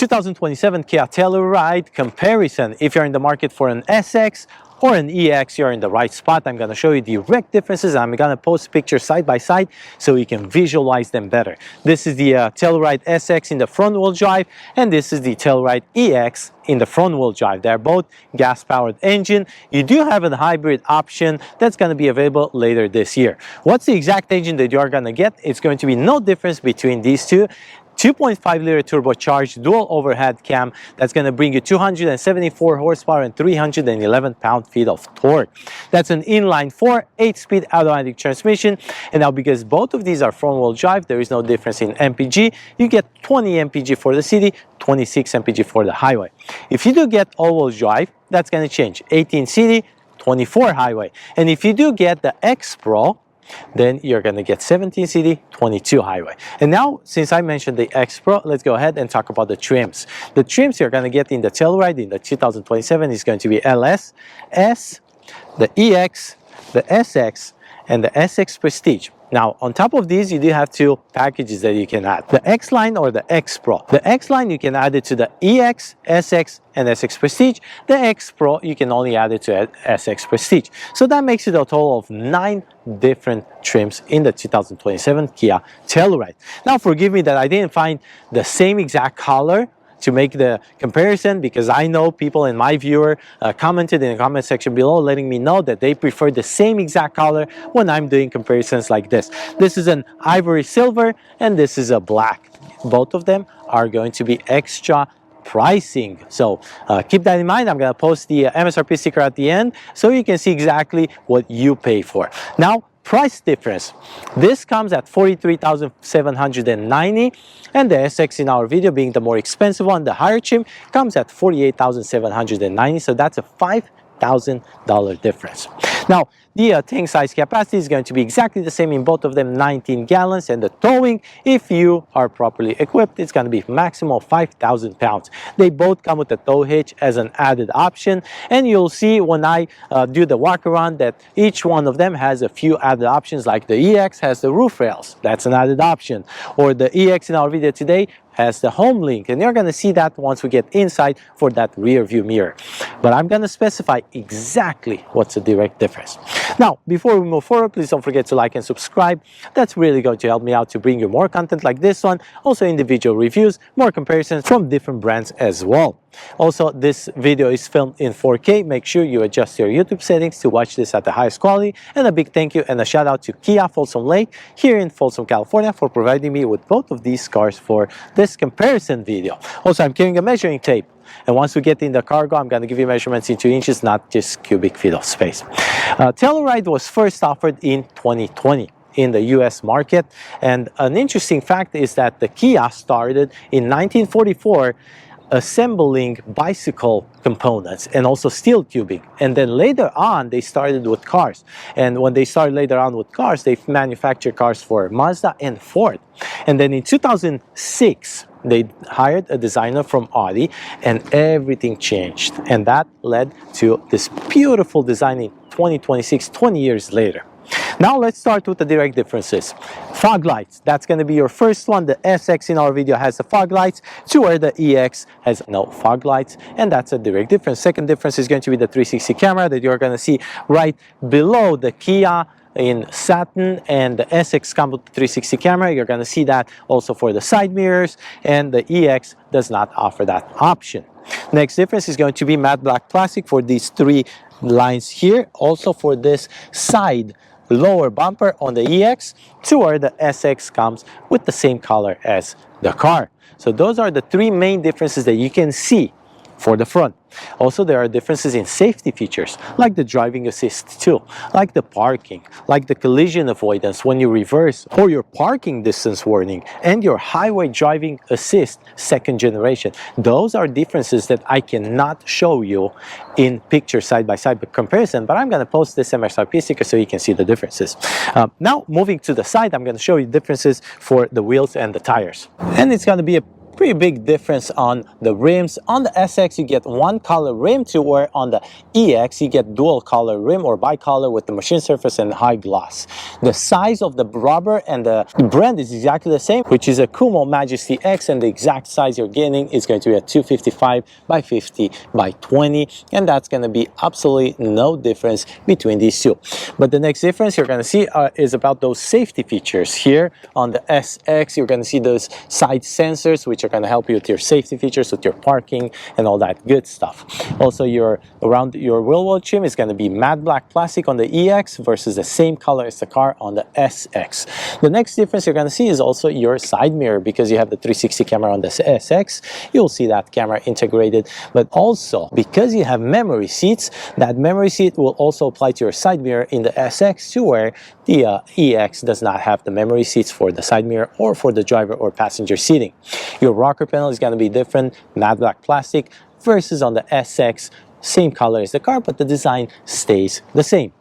2027 Kia Telluride comparison. If you're in the market for an SX or an EX, you're in the right spot. I'm going to show you direct differences. I'm going to post pictures side by side so you can visualize them better. This is the Telluride SX in the front-wheel drive, and this is the Telluride EX in the front-wheel drive. They're both gas-powered engine. You do have a hybrid option that's going to be available later this year. What's the exact engine that you're going to get? It's going to be no difference between these two. 2.5-liter turbocharged dual overhead cam that's going to bring you 274 horsepower and 311 pound-feet of torque. That's an inline 4 8-speed automatic transmission. And now, because both of these are front-wheel drive, there is no difference in MPG. You get 20 MPG for the city, 26 MPG for the highway. If you do get all-wheel drive, that's going to change. 18 city, 24 highway. And if you do get the X Pro, then you're going to get 17 city, 22 highway. And now, since I mentioned the X Pro, let's go ahead and talk about the trims. The trims you're going to get in the Telluride in the 2027 is going to be LS, S, the EX, the SX, and the SX Prestige. Now, on top of these, you do have two packages that you can add. The X-Line or the X Pro. The X-Line, you can add it to the EX, SX, and SX Prestige. The X Pro, you can only add it to SX Prestige. So that makes it a total of 9 different trims in the 2027 Kia Telluride. Now, forgive me that I didn't find the same exact color to make the comparison, because I know people in my viewer commented in the comment section below letting me know that they prefer the same exact color when I'm doing comparisons like this. This is an ivory silver and this is a black. Both of them are going to be extra pricing, so keep that in mind. I'm going to post the MSRP sticker at the end so you can see exactly what you pay for. Now, price difference. This comes at $43,790, and the SX in our video, being the more expensive one, the higher trim, comes at $48,790. So that's a $5,000 difference. Now, the tank size capacity is going to be exactly the same in both of them, 19 gallons, and the towing, if you are properly equipped, it's going to be maximum of 5,000 pounds. They both come with a tow hitch as an added option, and you'll see when I do the walk around that each one of them has a few added options, like the EX has the roof rails, that's an added option, or the EX in our video today has the home link, and you're going to see that once we get inside for that rear view mirror. But I'm going to specify exactly what's the direct difference. Now, before we move forward, please don't forget to like and subscribe. That's really going to help me out to bring you more content like this one, also individual reviews, more comparisons from different brands as well. Also, this video is filmed in 4K. Make sure you adjust your YouTube settings to watch this at the highest quality. And a big thank you and a shout out to Kia Folsom Lake here in Folsom, California, for providing me with both of these cars for this comparison video. Also, I'm carrying a measuring tape, and once we get in the cargo, I'm going to give you measurements into inches, not just cubic feet of space. Telluride was first offered in 2020 in the US market, and an interesting fact is that the Kia started in 1944 assembling bicycle components and also steel tubing, and then later on they started with cars. And when they started later on with cars, they manufactured cars for Mazda and Ford. And then in 2006 they hired a designer from Audi, and everything changed, and that led to this beautiful design in 2026, 20 years later. Now let's start with the direct differences. Fog lights, that's going to be your first one. The SX in our video has the fog lights, to where the EX has no fog lights, and that's a direct difference. Second difference is going to be the 360 camera that you're going to see right below the Kia in satin, and the SX comes with the 360 camera. You're going to see that also for the side mirrors, and the EX does not offer that option. Next difference is going to be matte black plastic for these 3 lines here, also for this side lower bumper on the EX, to where the SX comes with the same color as the car. So those are the 3 main differences that you can see for the front. Also, there are differences in safety features, like the driving assist too, like the parking, like the collision avoidance when you reverse, or your parking distance warning, and your highway driving assist 2nd generation. Those are differences that I cannot show you in picture side by side comparison, but I'm going to post this MSRP sticker so you can see the differences. Now, moving to the side, I'm going to show you differences for the wheels and the tires. And it's going to be a pretty big difference on the rims. On the SX, you get one color rim, to where on the EX, you get dual color rim or bicolor with the machine surface and high gloss. The size of the rubber and the brand is exactly the same, which is a Kumo Majesty X, and the exact size you're getting is going to be a 255 by 50 by 20, and that's going to be absolutely no difference between these two. But the next difference you're going to see is about those safety features. Here on the SX, you're going to see those side sensors, which are going to help you with your safety features, with your parking and all that good stuff. Also, around your wheel well trim is going to be matte black plastic on the EX versus the same color as the car on the SX. The next difference you're going to see is also your side mirror, because you have the 360 camera on the SX. You'll see that camera integrated, but also because you have memory seats, that memory seat will also apply to your side mirror in the SX, to where the EX does not have the memory seats for the side mirror or for the driver or passenger seating. Your rocker panel is going to be different, matte black plastic, versus on the SX, same color as the car, but the design stays the same.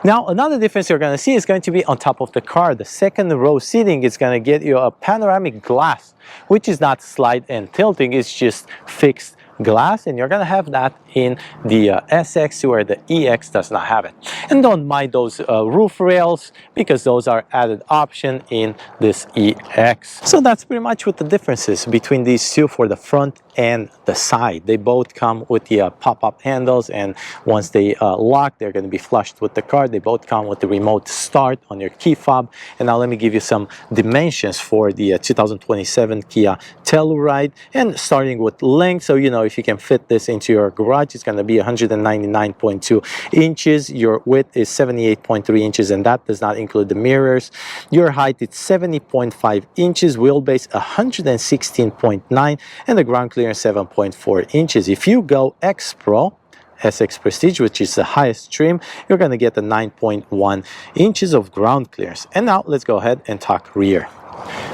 Now, another difference you're going to see is going to be on top of the car. The second row seating is going to get you a panoramic glass, which is not slide and tilting, it's just fixed glass, and you're going to have that in the SX, where the EX does not have it. And don't mind those roof rails, because those are added option in this EX. So that's pretty much what the differences between these two for the front and the side. They both come with the pop-up handles, and once they lock, they're going to be flushed with the car. They both come with the remote start on your key fob. And now let me give you some dimensions for the 2027 Kia Telluride, and starting with length. So you know, if you can fit this into your garage, it's going to be 199.2 inches. Your width is 78.3 inches, and that does not include the mirrors. Your height is 70.5 inches, wheelbase 116.9, and the ground clearance 7.4 inches. If you go X Pro, SX Prestige, which is the highest trim, you're going to get the 9.1 inches of ground clearance. And now let's go ahead and talk rear.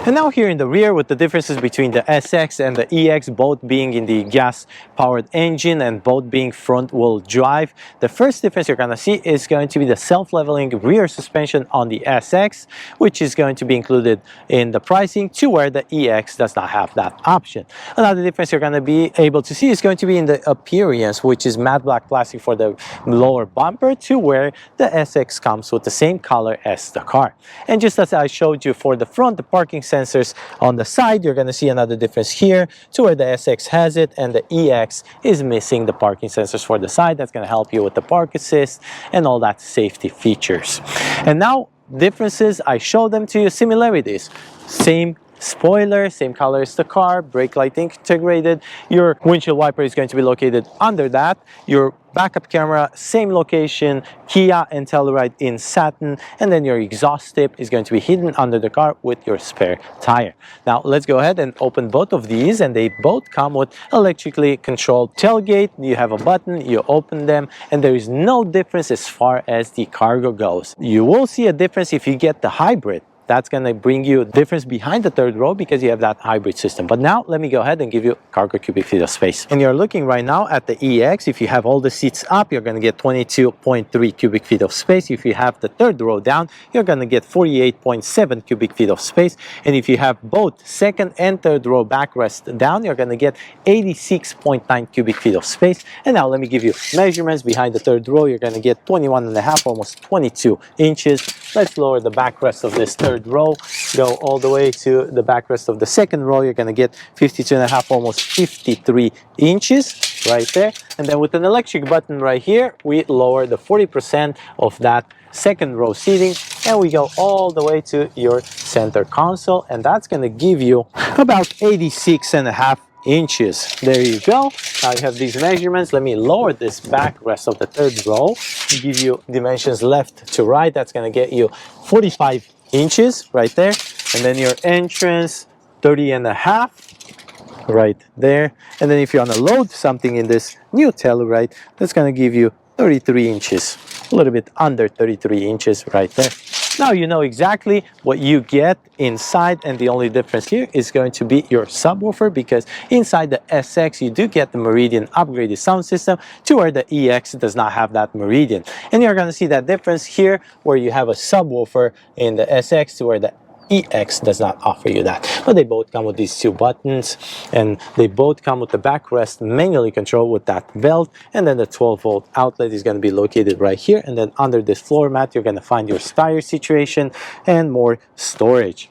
And now here in the rear, with the differences between the SX and the EX, both being in the gas-powered engine and both being front-wheel drive, the first difference you're going to see is going to be the self-leveling rear suspension on the SX, which is going to be included in the pricing, to where the EX does not have that option. Another difference you're going to be able to see is going to be in the appearance, which is matte black plastic for the lower bumper, to where the SX comes with the same color as the car. And just as I showed you for the front, the parking sensors on the side, you're going to see another difference here, to where the SX has it and the EX is missing the parking sensors for the side. That's going to help you with the park assist and all that safety features. And now differences, I showed them to you. Similarities, same spoiler, same color as the car, brake light integrated. Your windshield wiper is going to be located under that. Your backup camera, same location, Kia and Telluride in satin, and then your exhaust tip is going to be hidden under the car with your spare tire. Now let's go ahead and open both of these, and they both come with electrically controlled tailgate. You have a button, you open them, and there is no difference as far as the cargo goes. You will see a difference if you get the hybrid. That's going to bring you a difference behind the third row, because you have that hybrid system. But now let me go ahead and give you cargo cubic feet of space. And you're looking right now at the EX. If you have all the seats up, you're going to get 22.3 cubic feet of space. If you have the third row down, you're going to get 48.7 cubic feet of space. And if you have both second and third row backrest down, you're going to get 86.9 cubic feet of space. And now let me give you measurements behind the third row. You're going to get 21.5, almost 22 inches. Let's lower the backrest of this third row, go all the way to the backrest of the second row. You're going to get 52.5, almost 53 inches right there. And then with an electric button right here, we lower the 40% of that second row seating, and we go all the way to your center console, and that's going to give you about 86.5 inches. There you go. Now you have these measurements. Let me lower this backrest of the third row to give you dimensions left to right. That's going to get you 45 inches right there. And then your entrance, 30.5 right there. And then if you want to load something in this new Telluride, that's going to give you 33 inches, a little bit under 33 inches right there. Now you know exactly what you get inside, and the only difference here is going to be your subwoofer, because inside the SX you do get the Meridian upgraded sound system, to where the EX does not have that Meridian. And you're going to see that difference here, where you have a subwoofer in the SX, to where the EX does not offer you that. But they both come with these two buttons, and they both come with the backrest manually controlled with that belt, and then the 12-volt outlet is going to be located right here, and then under this floor mat you're going to find your tire situation and more storage.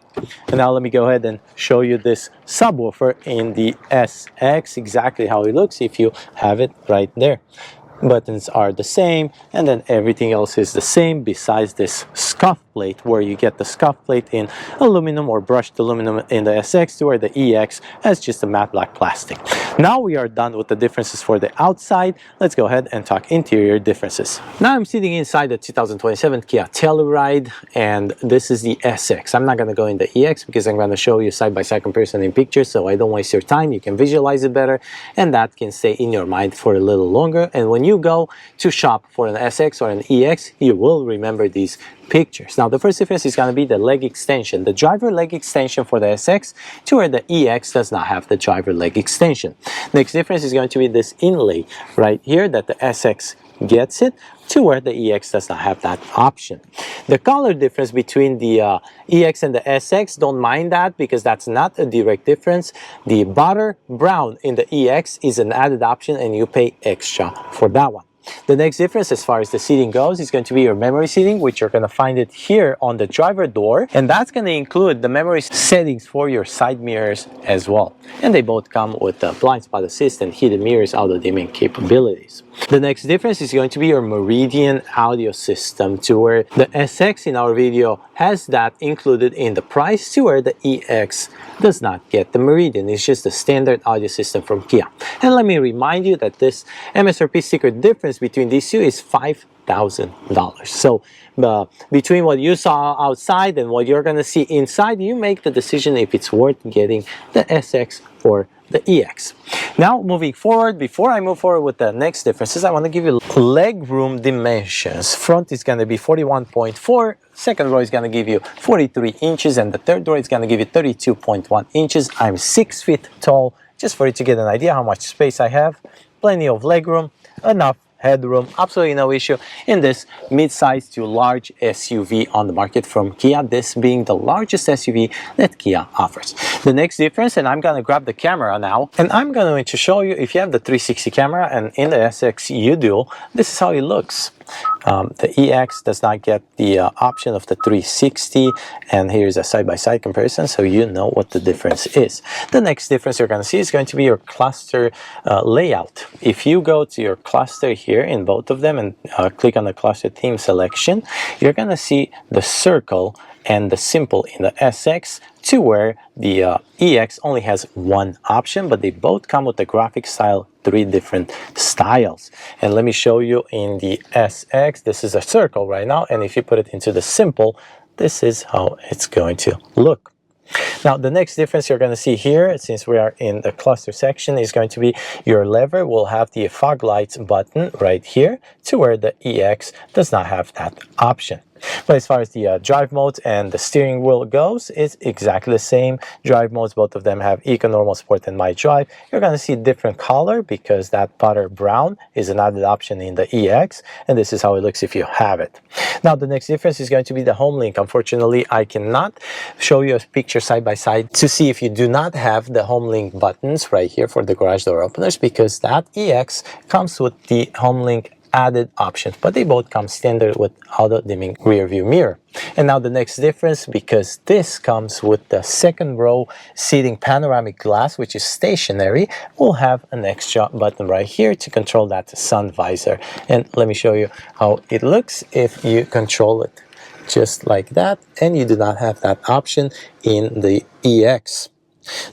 And now let me go ahead and show you this subwoofer in the SX, exactly how it looks if you have it right there. Buttons are the same, and then everything else is the same besides this scuff plate, where you get the scuff plate in aluminum or brushed aluminum in the SX, to where the EX has just a matte black plastic. Now we are done with the differences for the outside. Let's go ahead and talk interior differences. Now I'm sitting inside the 2027 Kia Telluride, and this is the SX. I'm not going to go in the EX because I'm going to show you side-by-side comparison in pictures, so I don't waste your time. You can visualize it better, and that can stay in your mind for a little longer. And when you go to shop for an SX or an EX, you will remember these pictures. Now the first difference is going to be the leg extension, the driver leg extension for the SX, to where the EX does not have the driver leg extension. Next difference is going to be this inlay right here that the SX gets it, to where the EX does not have that option. The color difference between the EX and the SX, don't mind that because that's not a direct difference. The butter brown in the EX is an added option and you pay extra for that one. The next difference as far as the seating goes is going to be your memory seating, which you're going to find it here on the driver door, and that's going to include the memory settings for your side mirrors as well. And they both come with the blind spot assist and heated mirrors auto dimming capabilities. The next difference is going to be your Meridian audio system, to where the SX in our video has that included in the price, to where the EX does not get the Meridian. It's just the standard audio system from Kia. And let me remind you that this MSRP sticker difference between these two is $5,000. So between what you saw outside and what you're going to see inside, you make the decision if it's worth getting the SX or the EX. Now moving forward, before I move forward with the next differences, I want to give you leg room dimensions. Front is going to be 41.4, second row is going to give you 43 inches, and the third row is going to give you 32.1 inches. I'm 6 feet tall, just for you to get an idea how much space I have. Plenty of leg room, enough headroom, absolutely no issue in this mid-size to large SUV on the market from Kia, this being the largest SUV that Kia offers. The next difference, and I'm going to grab the camera now, and I'm going to show you, if you have the 360 camera and in the SX you do, this is how it looks. The EX does not get the option of the 360, and here's a side-by-side comparison so you know what the difference is. The next difference you're going to see is going to be your cluster layout. If you go to your cluster here in both of them and click on the cluster theme selection, you're going to see the circle and the simple in the SX, to where the EX only has one option, but they both come with the graphic style, 3 different styles. And let me show you in the SX, this is a circle right now, and if you put it into the simple, this is how it's going to look. Now the next difference you're going to see here, since we are in the cluster section, is going to be your lever will have the fog lights button right here, to where the EX does not have that option. But as far as the drive modes and the steering wheel goes, it's exactly the same. Drive modes, both of them have Eco, Normal, Sport, and My Drive. You're going to see different color because that butter brown is an added option in the EX, and this is how it looks if you have it. Now the next difference is going to be the home link. Unfortunately, I cannot show you a picture side by side to see if you do not have the home link buttons right here for the garage door openers, because that EX comes with the home link added option, but they both come standard with auto dimming rear view mirror. And now the next difference, because this comes with the second row seating panoramic glass, which is stationary, we'll have an extra button right here to control that sun visor. And let me show you how it looks if you control it just like that, and you do not have that option in the EX.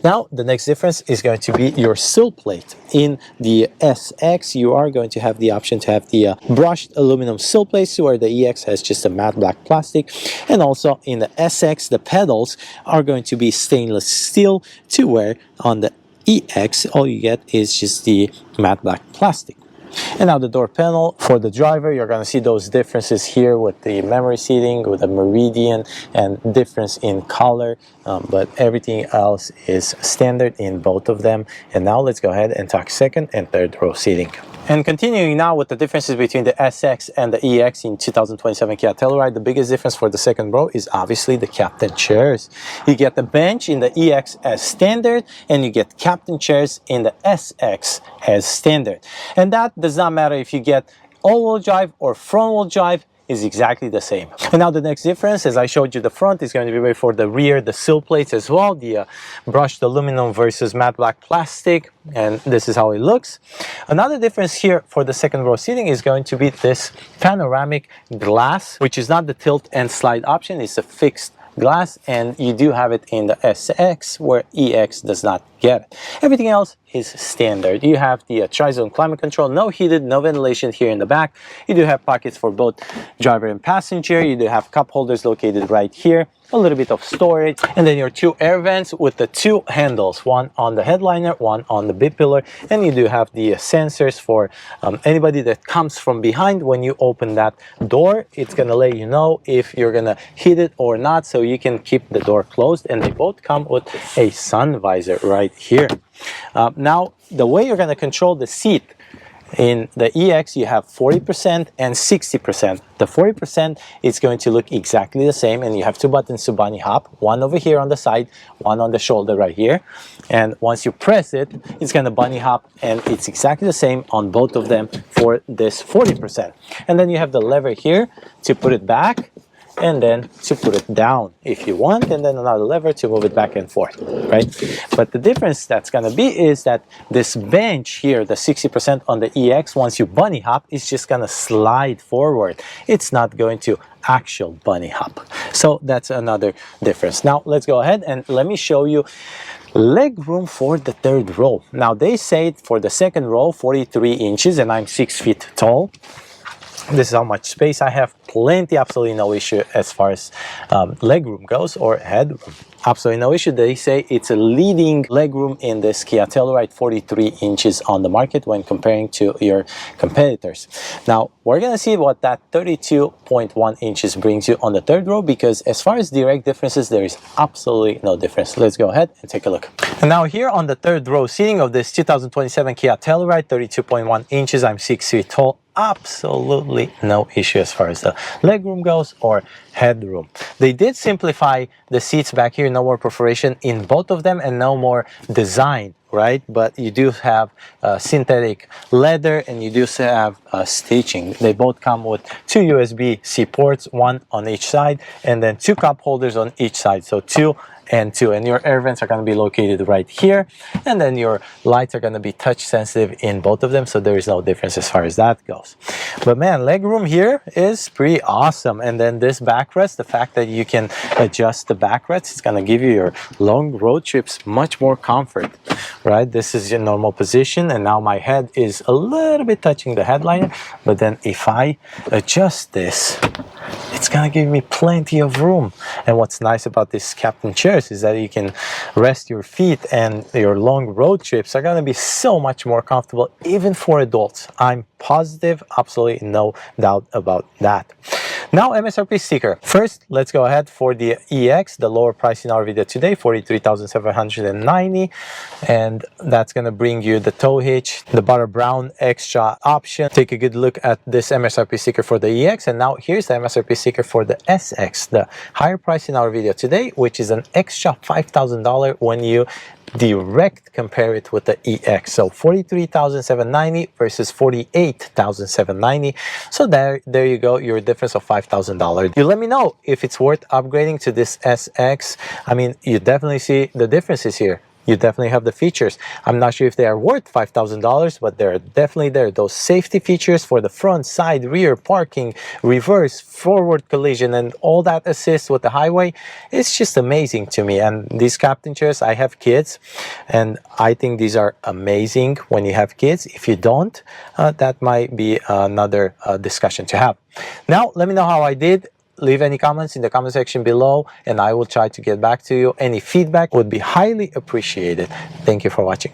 Now the next difference is going to be your sill plate. In the SX you are going to have the option to have the brushed aluminum sill plates, where the EX has just a matte black plastic, and also in the SX the pedals are going to be stainless steel, to where on the EX all you get is just the matte black plastic. And now the door panel for the driver, you're going to see those differences here with the memory seating, with the Meridian, and difference in color, but everything else is standard in both of them. And now let's go ahead and talk second and third row seating. And continuing now with the differences between the SX and the EX in 2027 Kia Telluride, the biggest difference for the second row is obviously the captain chairs. You get the bench in the EX as standard, and you get captain chairs in the SX as standard. And that does not matter if you get all-wheel drive or front-wheel drive, is exactly the same. And now the next difference, as I showed you the front, is going to be for the rear, the sill plates as well, the brushed aluminum versus matte black plastic, and this is how it looks. Another difference here for the second row seating is going to be this panoramic glass, which is not the tilt and slide option, it's a fixed glass, and you do have it in the SX where EX does not get it. Everything else is standard. You have the tri-zone climate control, no heated, no ventilation here in the back. You do have pockets for both driver and passenger. You do have cup holders located right here, a little bit of storage, and then your two air vents with the two handles, one on the headliner, one on the B-pillar, and you do have the sensors for anybody that comes from behind. When you open that door, it's gonna let you know if you're gonna hit it or not, so you can keep the door closed, and they both come with a sun visor right here. Now, the way you're gonna control the seat, in the EX, you have 40% and 60%. The 40% is going to look exactly the same, and you have two buttons to bunny hop, one over here on the side, one on the shoulder right here. And once you press it, it's going to bunny hop, and it's exactly the same on both of them for this 40%. And then you have the lever here to put it back, and then to put it down if you want, and then another lever to move it back and forth, right? But the difference that's gonna be is that this bench here, the 60% on the EX, once you bunny hop, is just gonna slide forward. It's not going to actual bunny hop. So that's another difference. Now let's go ahead and let me show you leg room for the third row. Now they say for the second row, 43 inches, and I'm 6 feet tall. This is how much space I have. Plenty, absolutely no issue as far as leg room goes, or headroom. Absolutely no issue. They say it's a leading leg room in this Kia Telluride, 43 inches on the market when comparing to your competitors. Now, we're going to see what that 32.1 inches brings you on the third row, because as far as direct differences, there is absolutely no difference. Let's go ahead and take a look. And now here on the third row seating of this 2027 Kia Telluride, 32.1 inches, I'm 6 feet tall. Absolutely no issue as far as the legroom goes or headroom. They did simplify the seats back here, no more perforation in both of them and no more design, right? But you do have synthetic leather, and you do have stitching. They both come with two USB-C ports, one on each side, and then two cup holders on each side. So two and two, and your air vents are going to be located right here, and then your lights are going to be touch sensitive in both of them, so there is no difference as far as that goes. But man, legroom here is pretty awesome. And then this backrest, the fact that you can adjust the backrest, it's going to give you your long road trips much more comfort, right? This is your normal position, and now my head is a little bit touching the headliner, but then if I adjust this, it's gonna give me plenty of room. And what's nice about this captain chairs is that you can rest your feet, and your long road trips are gonna be so much more comfortable, even for adults. I'm positive, absolutely no doubt about that. Now, MSRP sticker. First, let's go ahead for the EX, the lower price in our video today, $43,790, and that's gonna bring you the tow hitch, the butter brown extra option. Take a good look at this MSRP sticker for the EX, and now here's the MSRP sticker for the SX, the higher price in our video today, which is an extra $5,000 when you direct compare it with the EX. So $43,790 versus $48,790. So there you go, your difference of $5,000. You let me know if it's worth upgrading to this SX. I mean, you definitely see the differences here. You definitely have the features. I'm not sure if they are worth $5,000, but they're definitely there. Those safety features for the front, side, rear, parking, reverse, forward collision, and all that assist with the highway, it's just amazing to me. And these captain chairs, I have kids, and I think these are amazing when you have kids. If you don't, that might be another discussion to have. Now, let me know how I did. Leave any comments in the comment section below, and I will try to get back to you. Any feedback would be highly appreciated. Thank you for watching.